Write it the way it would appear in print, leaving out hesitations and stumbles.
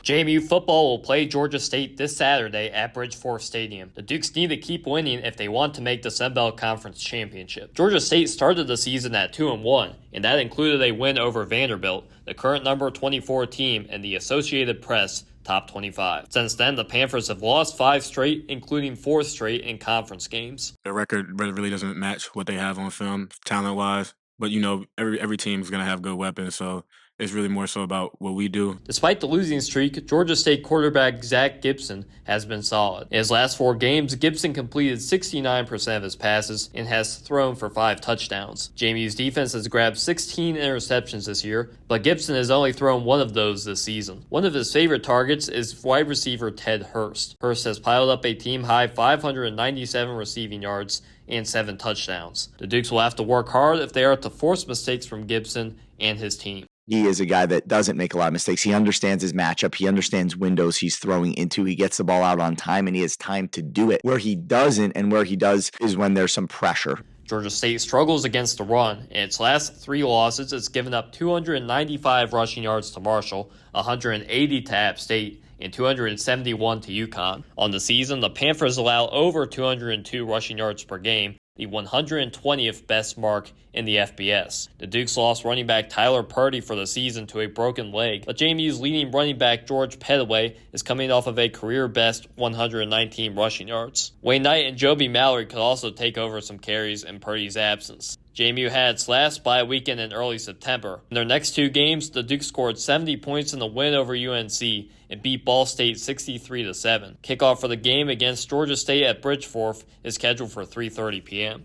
JMU football will play Georgia State this Saturday at Bridgeforth Stadium. The Dukes need to keep winning if they want to make the Sun Belt Conference Championship. Georgia State started the season at 2-1, and that included a win over Vanderbilt, the current number 24 team in the Associated Press top 25. Since then, the Panthers have lost 5 straight, including 4 straight in conference games. Their record really doesn't match what they have on film, talent-wise. But, every team is going to have good weapons, so it's really more so about what we do. Despite the losing streak, Georgia State quarterback Zach Gibson has been solid. In his last 4 games, Gibson completed 69% of his passes and has thrown for 5 touchdowns. JMU's defense has grabbed 16 interceptions this year, but Gibson has only thrown 1 of those this season. One of his favorite targets is wide receiver Ted Hurst. Hurst has piled up a team-high 597 receiving yards and 7 touchdowns. The Dukes will have to work hard if they are to force mistakes from Gibson and his team. He is a guy that doesn't make a lot of mistakes. He understands his matchup. He understands windows he's throwing into. He gets the ball out on time, and he has time to do it. Where he doesn't and where he does is when there's some pressure. Georgia State struggles against the run. In its last 3 losses, it's given up 295 rushing yards to Marshall, 180 to App State, and 271 to UConn. On the season, the Panthers allow over 202 rushing yards per game, the 120th best mark in the FBS. The Dukes lost running back Tyler Purdy for the season to a broken leg, but JMU's leading running back George Pettaway is coming off of a career-best 119 rushing yards. Wayne Knight and Joby Mallory could also take over some carries in Purdy's absence. JMU had its last bye weekend in early September. In their next 2 games, the Dukes scored 70 points in the win over UNC and beat Ball State 63-7. Kickoff for the game against Georgia State at Bridgeforth is scheduled for 3:30 p.m.